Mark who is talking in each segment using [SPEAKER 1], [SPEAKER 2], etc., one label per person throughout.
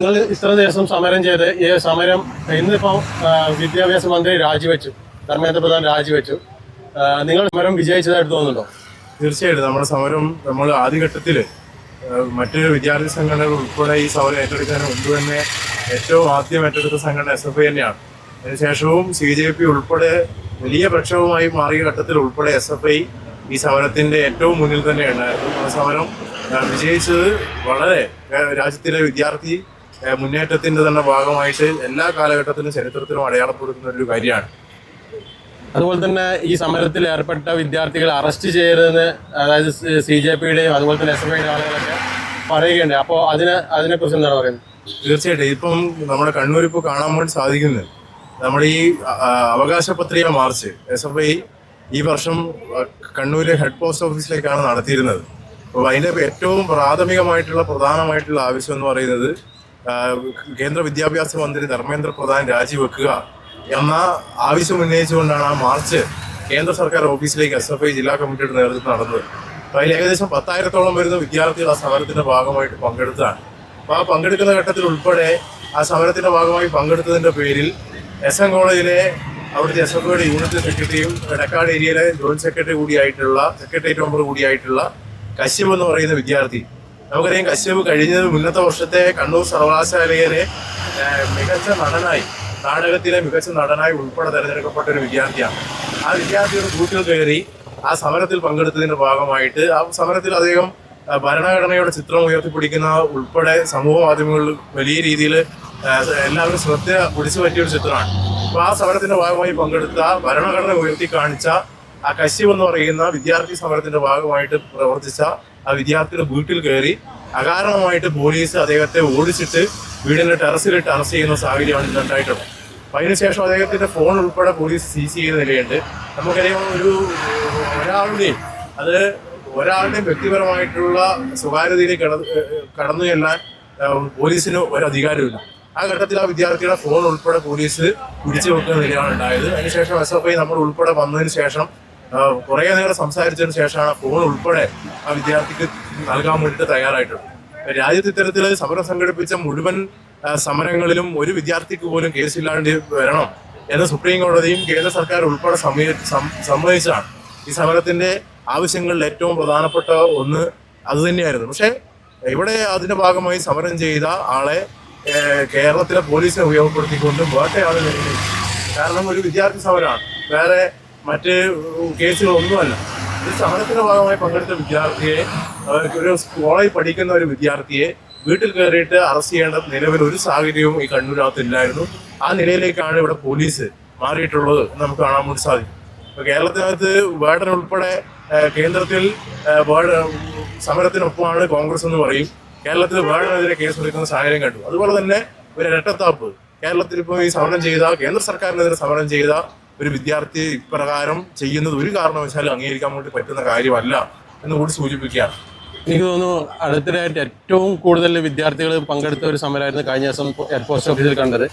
[SPEAKER 1] നിങ്ങൾ ഇത്ര ദിവസം സമരം ചെയ്ത് ഈ സമരം ഇന്നിപ്പോൾ വിദ്യാഭ്യാസ മന്ത്രി രാജിവെച്ചു, ധർമ്മേന്ദ്ര പ്രധാൻ രാജിവെച്ചു. നിങ്ങൾ സമരം വിജയിച്ചതായിട്ട് തോന്നുന്നുണ്ടോ?
[SPEAKER 2] തീർച്ചയായിട്ടും നമ്മുടെ സമരം നമ്മൾ ആദ്യഘട്ടത്തിൽ മറ്റ് വിദ്യാർത്ഥി സംഘടനകൾ ഉൾപ്പെടെ ഈ സമരം ഏറ്റെടുക്കുന്നതിന് മുമ്പ് തന്നെ ഏറ്റവും ആദ്യം ഏറ്റെടുത്ത സംഘടന SFI തന്നെയാണ്. അതിനുശേഷവും CJP ഉൾപ്പെടെ വലിയ പ്രക്ഷോഭമായി മാറിയ ഘട്ടത്തിൽ ഉൾപ്പെടെ SFI ഈ സമരത്തിന്റെ ഏറ്റവും മുന്നിൽ തന്നെയുണ്ടായിരുന്നു. ആ സമരം വിജയിച്ചത് വളരെ രാജ്യത്തിലെ വിദ്യാർത്ഥി മുന്നേറ്റത്തിന്റെ തന്നെ ഭാഗമായിട്ട് എല്ലാ കാലഘട്ടത്തിലും ചരിത്രത്തിലും അടയാളപ്പെടുത്തുന്ന ഒരു കാര്യമാണ്.
[SPEAKER 1] അതുപോലെ തന്നെ ഈ സമരത്തിൽ ഏർപ്പെട്ട വിദ്യാർത്ഥികളെ അറസ്റ്റ് ചെയ്യരുതെന്ന് അതായത് CJPയുടെയും അതുപോലെ തന്നെ SFIയുടെ ആളുകളൊക്കെ പറയുകയുണ്ട്. അപ്പോൾ അതിനെക്കുറിച്ച് എന്താണ് പറയുന്നത്?
[SPEAKER 2] തീർച്ചയായിട്ടും ഇപ്പം നമ്മുടെ കണ്ണൂർ ഇപ്പോൾ കാണാൻ വേണ്ടി സാധിക്കുന്നത് നമ്മുടെ ഈ അവകാശ പത്രിക മാർച്ച് SFI ഈ വർഷം കണ്ണൂരിലെ ഹെഡ് പോസ്റ്റ് ഓഫീസിലേക്കാണ് നടത്തിയിരുന്നത്. അപ്പോൾ അതിൻ്റെ ഏറ്റവും പ്രധാനമായിട്ടുള്ള ആവശ്യം എന്ന് പറയുന്നത് കേന്ദ്ര വിദ്യാഭ്യാസ മന്ത്രി ധർമ്മേന്ദ്ര പ്രധാൻ രാജിവെക്കുക എന്ന ആവശ്യം ഉന്നയിച്ചുകൊണ്ടാണ് ആ മാർച്ച് കേന്ദ്ര സർക്കാർ ഓഫീസിലേക്ക് SFI ജില്ലാ കമ്മിറ്റിയുടെ നേതൃത്വം നടന്നത്. അപ്പോൾ അതിൽ ഏകദേശം 10,000-ഓളം വരുന്ന വിദ്യാർത്ഥികൾ ആ സമരത്തിന്റെ ഭാഗമായിട്ട് പങ്കെടുത്തതാണ്. അപ്പോൾ ആ പങ്കെടുക്കുന്ന ഘട്ടത്തിൽ ഉൾപ്പെടെ ആ സമരത്തിന്റെ ഭാഗമായി പങ്കെടുത്തതിന്റെ പേരിൽ SM കോളേജിലെ അവിടുത്തെ SFIയുടെ യൂണിറ്റ് സെക്രട്ടറിയും എടക്കാട് ഏരിയയിലെ ജോയിന്റ് സെക്രട്ടേറിയറ്റ് മെമ്പർ കൂടിയായിട്ടുള്ള കശ്യപ് എന്ന് പറയുന്ന വിദ്യാർത്ഥി, നമുക്കറിയാം കശ്യപ് കഴിഞ്ഞത് മുന്നത്തെ വർഷത്തെ കണ്ണൂർ സർവകലാശാലയിലെ നാടകത്തിലെ മികച്ച നടനായി ഉൾപ്പെടെ തെരഞ്ഞെടുക്കപ്പെട്ട ഒരു വിദ്യാർത്ഥിയാണ്. ആ വിദ്യാർത്ഥിയുടെ ബൂത്തിൽ കയറി ആ സമരത്തിൽ പങ്കെടുത്തതിന്റെ ഭാഗമായിട്ട് ആ സമരത്തിൽ അദ്ദേഹം ഭരണഘടനയുടെ ചിത്രം ഉയർത്തിപ്പിടിക്കുന്ന ഉൾപ്പെടെ സമൂഹ മാധ്യമങ്ങളിൽ വലിയ രീതിയിൽ എല്ലാവരും ശ്രദ്ധ പിടിച്ചു പറ്റിയൊരു ചിത്രമാണ്. അപ്പോൾ ആ സമരത്തിന്റെ ഭാഗമായി പങ്കെടുത്ത ഭരണഘടന ഉയർത്തി കാണിച്ച ആ കശ്യപ് എന്ന് പറയുന്ന വിദ്യാർത്ഥി സമരത്തിന്റെ ഭാഗമായിട്ട് പ്രവർത്തിച്ച ആ വിദ്യാർത്ഥിയുടെ വീട്ടിൽ കയറി അകാരണമായിട്ട് പോലീസ് അദ്ദേഹത്തെ ഓടിച്ചിട്ട് വീടിന്റെ ടെറസിലിട്ട് അറസ്റ്റ് ചെയ്യുന്ന സാഹചര്യമാണ് ഇന്നുണ്ടായിട്ടുള്ളത്. അപ്പം അതിനുശേഷം അദ്ദേഹത്തിന്റെ ഫോൺ ഉൾപ്പെടെ പോലീസ് സീസ് ചെയ്ത നിലയുണ്ട്. നമുക്കറിയാം ഒരാളുടെയും വ്യക്തിപരമായിട്ടുള്ള സ്വകാര്യതയിലേക്ക് കടന്നു ചെല്ലാൻ പോലീസിന് ഒരു അധികാരമില്ല. ആ ഘട്ടത്തിൽ ആ വിദ്യാർത്ഥിയുടെ ഫോൺ ഉൾപ്പെടെ പോലീസ് പിടിച്ചു വെക്കുന്ന നിലയാണ് ഉണ്ടായത്. അതിനുശേഷം SFI നമ്മൾ ഉൾപ്പെടെ വന്നതിന് ശേഷം കുറേ നേരം സംസാരിച്ചതിന് ശേഷമാണ് ഫോൺ ഉൾപ്പെടെ ആ വിദ്യാർത്ഥിക്ക് നൽകാൻ വേണ്ടിയിട്ട് തയ്യാറായിട്ടുള്ളത്. രാജ്യത്ത് ഇത്തരത്തിൽ സമരം സംഘടിപ്പിച്ച മുഴുവൻ സമരങ്ങളിലും ഒരു വിദ്യാർത്ഥിക്ക് പോലും കേസില്ലാണ്ട് വരണം എന്ന് സുപ്രീം കോടതിയും കേന്ദ്ര സർക്കാർ ഉൾപ്പെടെ സമ്മതിച്ചതാണ്. ഈ സമരത്തിന്റെ ആവശ്യങ്ങളിൽ ഏറ്റവും പ്രധാനപ്പെട്ട ഒന്ന് അതുതന്നെയായിരുന്നു. പക്ഷേ ഇവിടെ അതിന്റെ ഭാഗമായി സമരം ചെയ്ത ആളെ കേരളത്തിലെ പോലീസിനെ ഉപയോഗപ്പെടുത്തിക്കൊണ്ട് വേട്ടയാളെ നേരിടുന്നു. കാരണം ഒരു വിദ്യാർത്ഥി സമരമാണ്, വേറെ മറ്റ് കേസുകളൊന്നുമല്ല. ഈ സമരത്തിന്റെ ഭാഗമായി പങ്കെടുത്ത വിദ്യാർത്ഥിയെ, ഒരു കോളേജിൽ പഠിക്കുന്ന ഒരു വിദ്യാർത്ഥിയെ വീട്ടിൽ കയറിയിട്ട് അറസ്റ്റ് ചെയ്യേണ്ട നിലവിൽ ഒരു സാഹചര്യവും ഈ കണ്ണൂരിനകത്ത് ഇല്ലായിരുന്നു. ആ നിലയിലേക്കാണ് ഇവിടെ പോലീസ് മാറിയിട്ടുള്ളത് എന്ന് നമുക്ക് കാണാൻ വേണ്ടി സാധിക്കും. ഇപ്പോൾ കേരളത്തിനകത്ത് വേടൻ ഉൾപ്പെടെ കേന്ദ്രത്തിൽ സമരത്തിനൊപ്പമാണ് കോൺഗ്രസ് എന്ന് പറയും. കേരളത്തിൽ വേടനെതിരെ കേസെടുക്കുന്ന സാഹചര്യം കണ്ടു. അതുപോലെ തന്നെ ഒരു ഇരട്ടത്താപ്പ് കേരളത്തിൽ ഇപ്പോൾ ഈ സമരം ചെയ്ത കേന്ദ്ര സർക്കാരിനെതിരെ സമരം ചെയ്ത ഒരു വിദ്യാർത്ഥി ഇപ്രകാരം ചെയ്യുന്നത് ഒരു കാരണവശാലും അംഗീകരിക്കാൻ വേണ്ടി പറ്റുന്ന കാര്യമല്ല എന്ന് കൂടി സൂചിപ്പിക്കുകയാണ്.
[SPEAKER 1] എനിക്ക് തോന്നുന്നു അടുത്തിടെയായിട്ട് ഏറ്റവും കൂടുതൽ വിദ്യാർത്ഥികൾ പങ്കെടുത്ത ഒരു സമരമായിരുന്നു കഴിഞ്ഞ ദിവസം ഹെഡ് പോസ്റ്റ് ഓഫീസിൽ കണ്ടത്.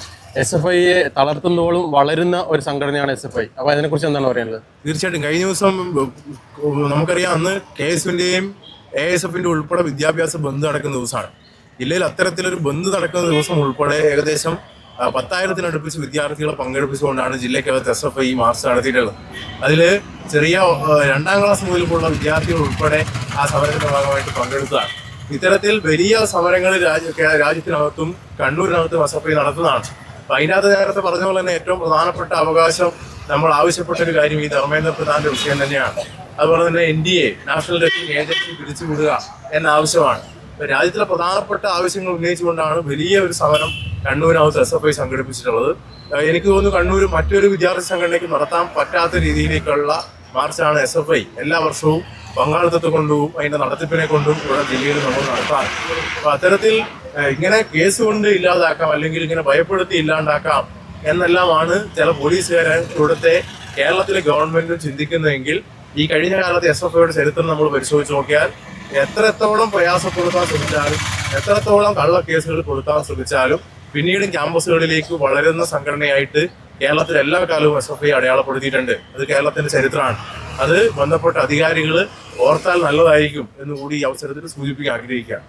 [SPEAKER 1] SFIയെ തളർത്തുന്നതോളം വളരുന്ന ഒരു സംഘടനയാണ് SFI. അപ്പോൾ അതിനെക്കുറിച്ച് എന്താണ് പറയുന്നത്?
[SPEAKER 2] തീർച്ചയായിട്ടും കഴിഞ്ഞ ദിവസം നമുക്കറിയാം, അന്ന് KSUവിൻ്റെയും ASFിൻ്റെ ഉൾപ്പെടെ വിദ്യാഭ്യാസ ബന്ദ് നടക്കുന്ന ദിവസമാണ്. ജില്ലയിൽ അത്തരത്തിലൊരു ബന്ദ് നടക്കുന്ന ദിവസം ഉൾപ്പെടെ ഏകദേശം 10,000-അടുപ്പിച്ച് വിദ്യാർത്ഥികളെ പങ്കെടുപ്പിച്ചുകൊണ്ടാണ് ജില്ലയ്ക്കകത്ത് SFI മാർച്ച് നടത്തിയിട്ടുള്ളത്. അതിൽ ചെറിയ 2ാം ക്ലാസ് മുതലുള്ള വിദ്യാർത്ഥികൾ ഉൾപ്പെടെ ആ സമരത്തിന്റെ ഭാഗമായിട്ട് പങ്കെടുത്തതാണ്. ഇത്തരത്തിൽ വലിയ സമരങ്ങൾ രാജ്യത്തിനകത്തും കണ്ണൂരിനകത്തും SFI നടത്തുന്നതാണ്. അപ്പം അതിനകത്ത് നേരത്തെ പറഞ്ഞ പോലെ തന്നെ ഏറ്റവും പ്രധാനപ്പെട്ട അവകാശം നമ്മൾ ആവശ്യപ്പെട്ട ഒരു കാര്യം ഈ ധർമ്മേന്ദ്ര പ്രധാന്റെ വിഷയം തന്നെയാണ്. അതുപോലെ തന്നെ NDA നാഷണൽ ടെസ്റ്റിംഗ് ഏജൻസി പിരിച്ചുവിടുക എന്ന ആവശ്യമാണ്. രാജ്യത്തിലെ പ്രധാനപ്പെട്ട ആവശ്യങ്ങൾ ഉന്നയിച്ചുകൊണ്ടാണ് വലിയ ഒരു സമരം കണ്ണൂരിനകത്ത് SFI സംഘടിപ്പിച്ചിട്ടുള്ളത്. എനിക്ക് തോന്നുന്നു കണ്ണൂർ മറ്റൊരു വിദ്യാർത്ഥി സംഘടനയ്ക്ക് നടത്താൻ പറ്റാത്ത രീതിയിലേക്കുള്ള മാർച്ചാണ് SFI എല്ലാ വർഷവും പങ്കാളിത്തത്തെ കൊണ്ടും അതിന്റെ നടത്തിപ്പിനെ കൊണ്ടും ഇവിടെ ജില്ലയിൽ നമ്മൾ നടത്താറ്. അപ്പൊ അത്തരത്തിൽ ഇങ്ങനെ കേസ് കൊണ്ട് ഇല്ലാതാക്കാം, അല്ലെങ്കിൽ ഇങ്ങനെ ഭയപ്പെടുത്തി ഇല്ലാണ്ടാക്കാം എന്നെല്ലാമാണ് ചില പോലീസുകാരെ ഇവിടുത്തെ കേരളത്തിലെ ഗവൺമെന്റും ചിന്തിക്കുന്നതെങ്കിൽ ഈ കഴിഞ്ഞ കാലത്ത് SFIയുടെ ചരിത്രം നമ്മൾ പരിശോധിച്ച് നോക്കിയാൽ എത്രത്തോളം പ്രയാസപ്പെടുത്താൻ ശ്രമിച്ചാലും, എത്രത്തോളം കള്ളക്കേസുകൾ കൊടുക്കാൻ ശ്രമിച്ചാലും പിന്നീട് ക്യാമ്പസുകളിലേക്ക് വളരുന്ന സംഘടനയായിട്ട് കേരളത്തിൽ എല്ലാ കാലവും SFI അടയാളപ്പെടുത്തിയിട്ടുണ്ട്. അത് കേരളത്തിന്റെ ചരിത്രമാണ്. അത് ബന്ധപ്പെട്ട അധികാരികൾ ഓർത്താൽ നല്ലതായിരിക്കും എന്ന് കൂടി ഈ അവസരത്തിൽ സൂചിപ്പിക്കാൻ ആഗ്രഹിക്കുകയാണ്.